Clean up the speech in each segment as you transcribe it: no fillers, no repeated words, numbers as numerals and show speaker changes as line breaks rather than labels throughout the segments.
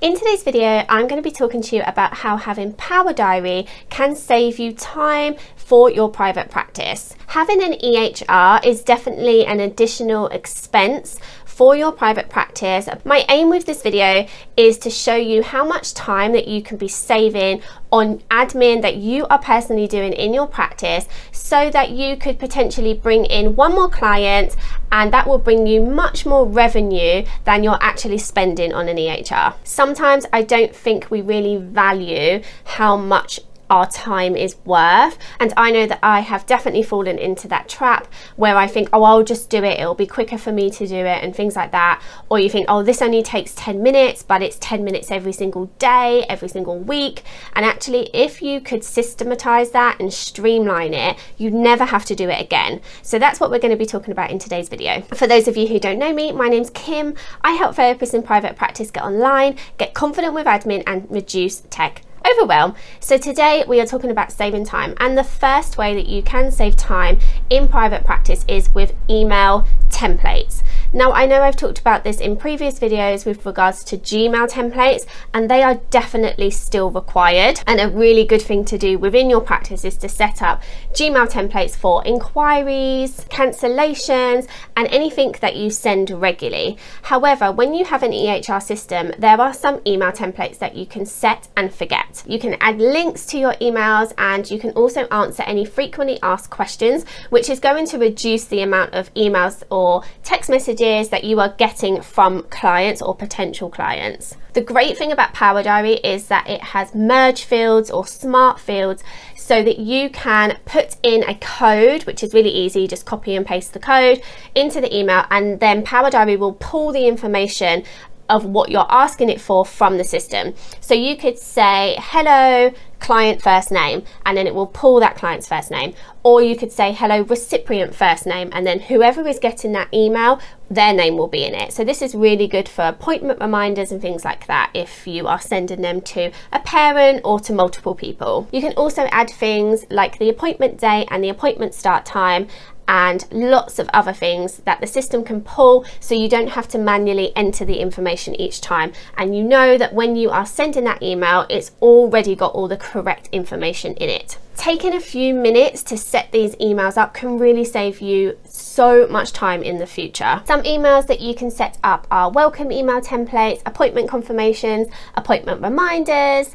In today's video, I'm going to be talking to you about how having Power Diary can save you time for your private practice. Having an EHR is definitely an additional expense for your private practice. My aim with this video is to show you how much time that you can be saving on admin that you are personally doing in your practice, so that you could potentially bring in one more client, and that will bring you much more revenue than you're actually spending on an EHR. Sometimes I don't think we really value how much our time is worth, and I know that I have definitely fallen into that trap where I think, oh, I'll just do it, it'll be quicker for me to do it, and things like that. Or you think, oh, this only takes 10 minutes, but it's 10 minutes every single day, every single week. And actually, if you could systematize that and streamline it, you'd never have to do it again. So that's what we're going to be talking about in today's video. For those of you who don't know me, my name's Kim. I help therapists in private practice get online, get confident with admin, and reduce tech overwhelm. So today we are talking about saving time, and the first way that you can save time in private practice is with email templates. Now, I know I've talked about this in previous videos with regards to Gmail templates, and they are definitely still required, and a really good thing to do within your practice is to set up Gmail templates for inquiries, cancellations, and anything that you send regularly. However, when you have an EHR system, there are some email templates that you can set and forget. You can add links to your emails, and you can also answer any frequently asked questions, which is going to reduce the amount of emails or text messages that you are getting from clients or potential clients. The great thing about Power Diary is that it has merge fields or smart fields, so that you can put in a code, which is really easy. Just copy and paste the code into the email, and then Power Diary will pull the information of what you're asking it for from the system. So you could say, hello, client first name, and then it will pull that client's first name. Or you could say, hello, recipient first name, and then whoever is getting that email, their name will be in it. So this is really good for appointment reminders and things like that, if you are sending them to a parent or to multiple people. You can also add things like the appointment date and the appointment start time, and lots of other things that the system can pull, so you don't have to manually enter the information each time, and you know that when you are sending that email, it's already got all the correct information in it. Taking a few minutes to set these emails up can really save you so much time in the future. Some emails that you can set up are welcome email templates, appointment confirmations, appointment reminders,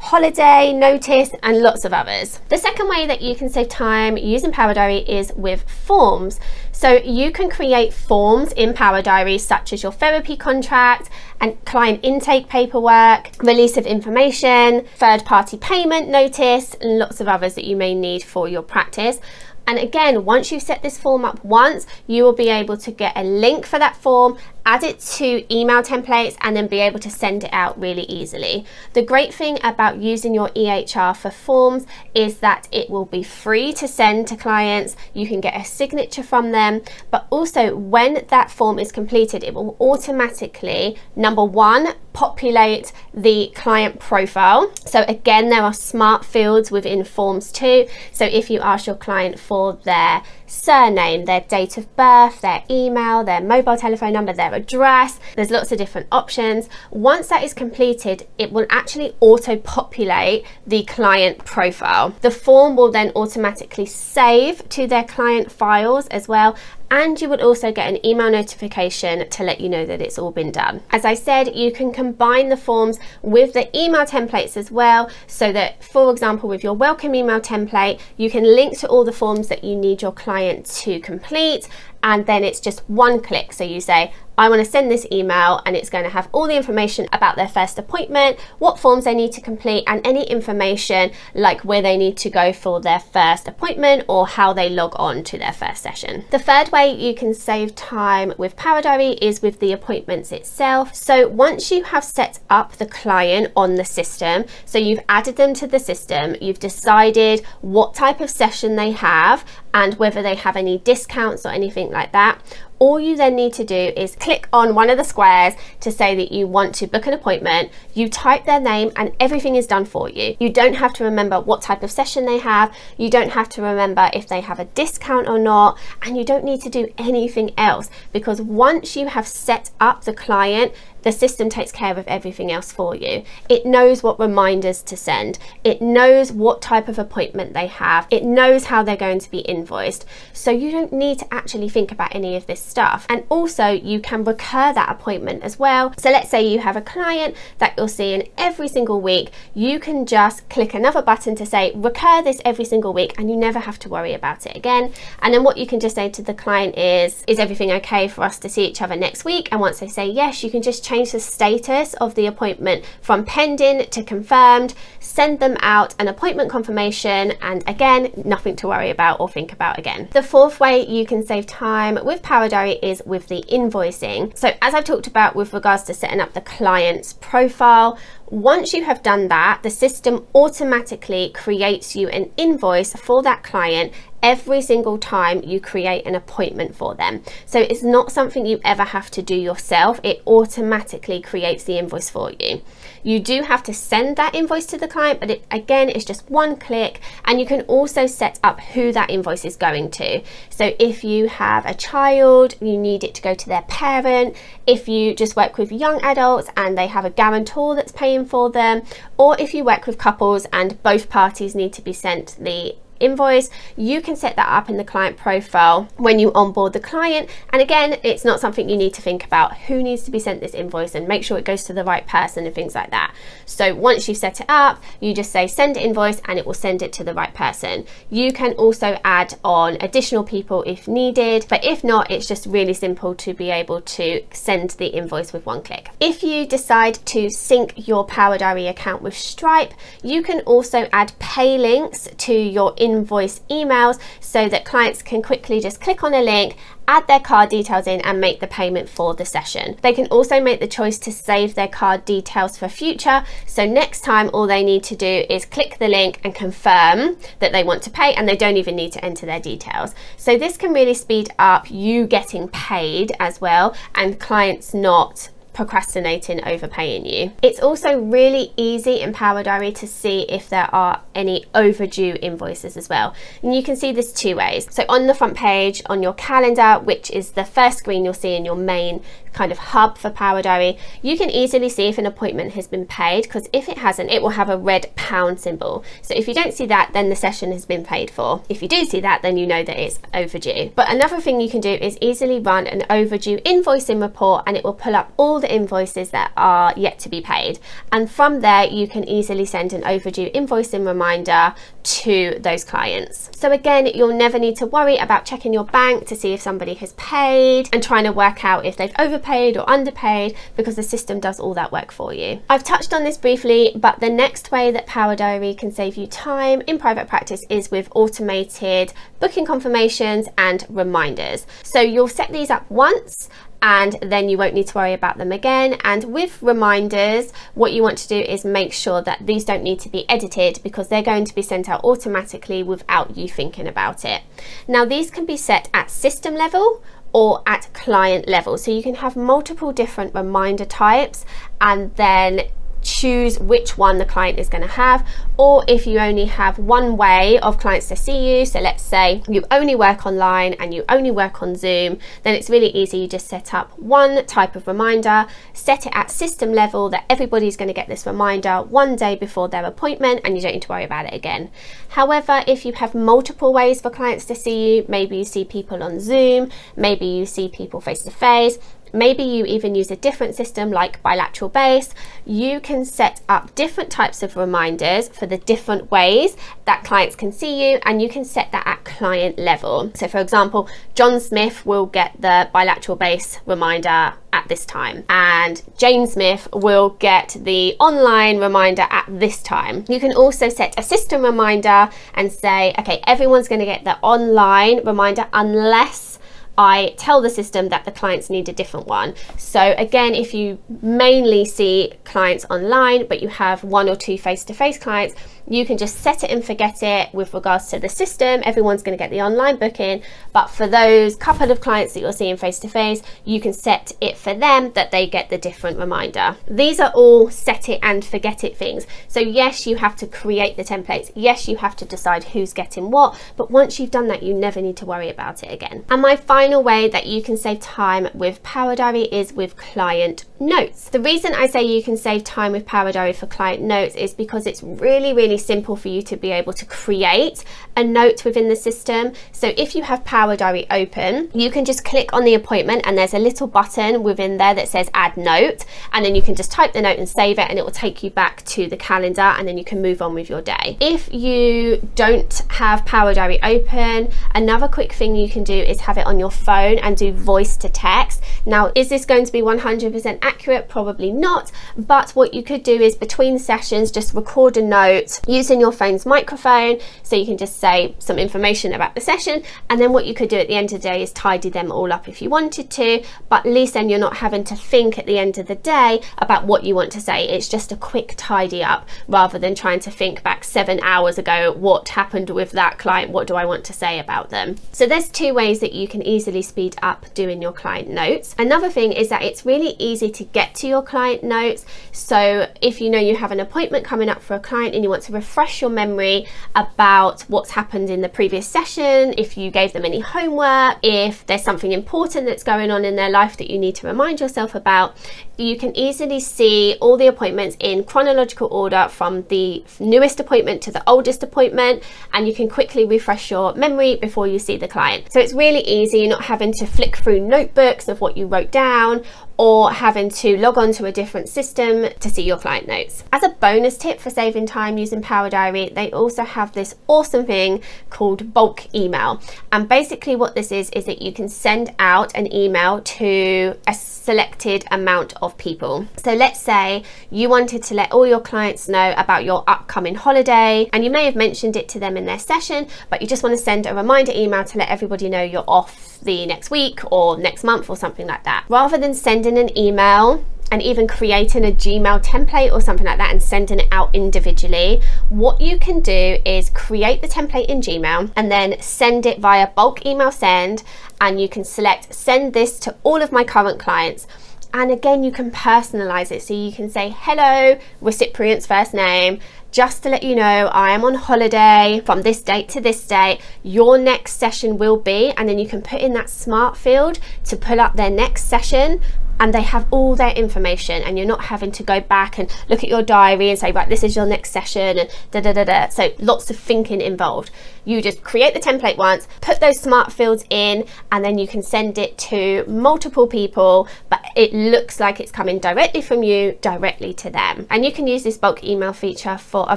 holiday notice, and lots of others. The second way that you can save time using Power Diary is with forms. So you can create forms in Power Diary, such as your therapy contract and client intake paperwork, release of information, third-party payment notice, and lots of others that you may need for your practice. And again, once you set this form up once, you will be able to get a link for that form, add it to email templates, and then be able to send it out really easily. The great thing about using your EHR for forms is that it will be free to send to clients. You can get a signature from them, but also when that form is completed, it will automatically, number one, populate the client profile. So again, there are smart fields within forms too. So if you ask your client for their surname, their date of birth, their email, their mobile telephone number, their address, there's lots of different options. Once that is completed, it will actually auto-populate the client profile. The form will then automatically save to their client files as well, and you would also get an email notification to let you know that it's all been done. As I said, you can combine the forms with the email templates as well, so that, for example, with your welcome email template, you can link to all the forms that you need your client to complete, and then it's just one click. So you say, I want to send this email, and it's going to have all the information about their first appointment, what forms they need to complete, and any information like where they need to go for their first appointment or how they log on to their first session. The third way you can save time with Power Diary is with the appointments itself. So once you have set up the client on the system, so you've added them to the system, you've decided what type of session they have and whether they have any discounts or anything like that, All you then need to do is click on one of the squares to say that you want to book an appointment. You type their name and everything is done for you. You don't have to remember what type of session they have. You don't have to remember if they have a discount or not, and you don't need to do anything else, because once you have set up the client, the system takes care of everything else for you. It knows what reminders to send. It knows what type of appointment they have. It knows how they're going to be invoiced. So you don't need to actually think about any of this stuff. And also you can recur that appointment as well. So let's say you have a client that you're seeing every single week. You can just click another button to say recur this every single week, and you never have to worry about it again. And then what you can just say to the client is everything okay for us to see each other next week? And once they say yes, you can just change the status of the appointment from pending to confirmed, send them out an appointment confirmation, and again, nothing to worry about or think about again. The fourth way you can save time with Power Diary is with the invoicing. So as I've talked about with regards to setting up the client's profile, once you have done that, the system automatically creates you an invoice for that client every single time you create an appointment for them. So it's not something you ever have to do yourself. It automatically creates the invoice for you. You do have to send that invoice to the client, but again, it's just one click, and you can also set up who that invoice is going to. So if you have a child, you need it to go to their parent. If you just work with young adults and they have a guarantor that's paying for them, or if you work with couples and both parties need to be sent the invoice, you can set that up in the client profile when you onboard the client. And again, it's not something you need to think about who needs to be sent this invoice and make sure it goes to the right person and things like that. So once you set it up, you just say send invoice and it will send it to the right person. You can also add on additional people if needed, but if not, it's just really simple to be able to send the invoice with one click. If you decide to sync your Power Diary account with Stripe, you can also add pay links to your invoice emails so that clients can quickly just click on a link, add their card details in and make the payment for the session. They can also make the choice to save their card details for future. So next time, all they need to do is click the link and confirm that they want to pay, and they don't even need to enter their details. So this can really speed up you getting paid as well, and clients not procrastinating overpaying you. It's also really easy in Power Diary to see if there are any overdue invoices as well. And you can see this two ways. So on the front page on your calendar, which is the first screen you'll see in your main kind of hub for Power Diary, you can easily see if an appointment has been paid, because if it hasn't, it will have a red pound symbol. So if you don't see that, then the session has been paid for. If you do see that, then you know that it's overdue. But another thing you can do is easily run an overdue invoicing report, and it will pull up all the invoices that are yet to be paid. And from there, you can easily send an overdue invoicing reminder to those clients. So again, you'll never need to worry about checking your bank to see if somebody has paid and trying to work out if they've overpaid or underpaid, because the system does all that work for you. I've touched on this briefly, but the next way that Power Diary can save you time in private practice is with automated booking confirmations and reminders. So you'll set these up once, and then you won't need to worry about them again. And with reminders, what you want to do is make sure that these don't need to be edited, because they're going to be sent out automatically without you thinking about it. Now, these can be set at system level or at client level. So you can have multiple different reminder types and then choose which one the client is going to have. Or if you only have one way of clients to see you, so let's say you only work online and you only work on Zoom, then it's really easy. You just set up one type of reminder, set it at system level that everybody's going to get this reminder one day before their appointment, and you don't need to worry about it again. However, if you have multiple ways for clients to see you, maybe you see people on Zoom, maybe you see people face to face, maybe you even use a different system like bilateral base, you can set up different types of reminders for the different ways that clients can see you, and you can set that at client level. So for example, John Smith will get the bilateral base reminder at this time, and Jane Smith will get the online reminder at this time. You can also set a system reminder and say, okay, everyone's going to get the online reminder unless I tell the system that the clients need a different one. So again, if you mainly see clients online, but you have one or two face-to-face clients, you can just set it and forget it with regards to the system. Everyone's going to get the online booking, but for those couple of clients that you're seeing face to face, you can set it for them that they get the different reminder. These are all set it and forget it things. So yes, you have to create the templates. Yes, you have to decide who's getting what, but once you've done that, you never need to worry about it again. And my final way that you can save time with Power Diary is with client notes. The reason I say you can save time with Power Diary for client notes is because it's really simple for you to be able to create a note within the system. So if you have Power Diary open, you can just click on the appointment and there's a little button within there that says add note, and then you can just type the note and save it, and it will take you back to the calendar, and then you can move on with your day. If you don't have Power Diary open, another quick thing you can do is have it on your phone and do voice to text. Now, is this going to be 100% accurate? Probably not, but what you could do is between sessions just record a note using your phone's microphone, so you can just say some information about the session, and then what you could do at the end of the day is tidy them all up if you wanted to, but at least then you're not having to think at the end of the day about what you want to say. It's just a quick tidy up rather than trying to think back 7 hours ago, what happened with that client, what do I want to say about them. So there's two ways that you can easily speed up doing your client notes. Another thing is that it's really easy to get to your client notes. So if you know you have an appointment coming up for a client and you want to refresh your memory about what's happened in the previous session, if you gave them any homework, if there's something important that's going on in their life that you need to remind yourself about, you can easily see all the appointments in chronological order from the newest appointment to the oldest appointment, and you can quickly refresh your memory before you see the client. So it's really easy, you're not having to flick through notebooks of what you wrote down or having to log on to a different system to see your client notes. As a bonus tip for saving time using Power Diary, they also have this awesome thing called bulk email. And basically what this is that you can send out an email to a selected amount of people. So let's say you wanted to let all your clients know about your upcoming holiday, and you may have mentioned it to them in their session, but you just want to send a reminder email to let everybody know you're off the next week or next month or something like that. Rather than sending an email and even creating a Gmail template or something like that and sending it out individually, what you can do is create the template in Gmail and then send it via bulk email send, and you can select send this to all of my current clients. And again, you can personalize it, so you can say hello, recipient's first name, just to let you know I am on holiday from this date to this date, your next session will be, and then you can put in that smart field to pull up their next session, and they have all their information, and you're not having to go back and look at your diary and say, right, this is your next session and da. So lots of thinking involved. You just create the template once, put those smart fields in, and then you can send it to multiple people, but it looks like it's coming directly from you directly to them. And you can use this bulk email feature for a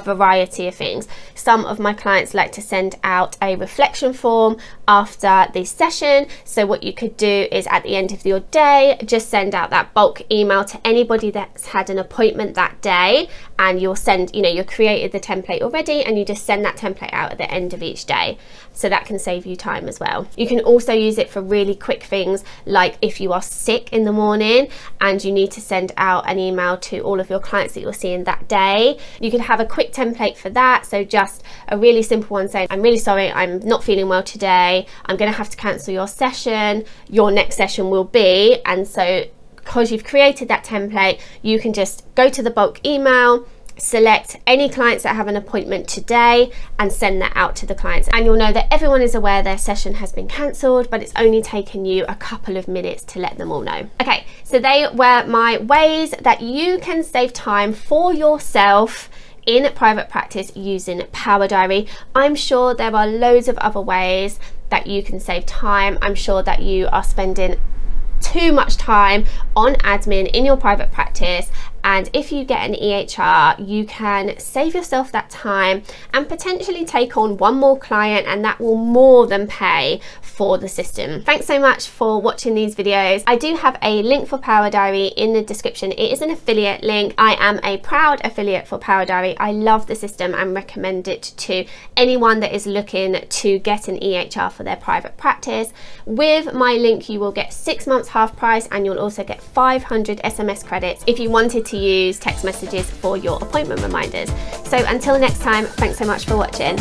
variety of things. Some of my clients like to send out a reflection form after the session, so what you could do is at the end of your day just send out that bulk email to anybody that's had an appointment that day, and you'll send, you know, you've created the template already, and you just send that template out at the end of each day. So that can save you time as well. You can also use it for really quick things, like if you are sick in the morning and you need to send out an email to all of your clients that you're seeing that day. You could have a quick template for that. So just a really simple one saying, I'm really sorry, I'm not feeling well today, I'm going to have to cancel your session, your next session will be. And so because you've created that template, you can just go to the bulk email, select any clients that have an appointment today and send that out to the clients, and you'll know that everyone is aware their session has been cancelled, but it's only taken you a couple of minutes to let them all know. Okay, so they were my ways that you can save time for yourself in private practice using Power Diary. I'm sure there are loads of other ways that you can save time. I'm sure that you are spending too much time on admin in your private practice, and if you get an EHR, you can save yourself that time and potentially take on one more client, and that will more than pay for the system. Thanks so much for watching these videos. I do have a link for Power Diary in the description. It is an affiliate link. I am a proud affiliate for Power Diary. I love the system and recommend it to anyone that is looking to get an EHR for their private practice. With my link, you will get 6 months half price, and you'll also get 500 SMS credits if you wanted to to use text messages for your appointment reminders. So until next time, thanks so much for watching.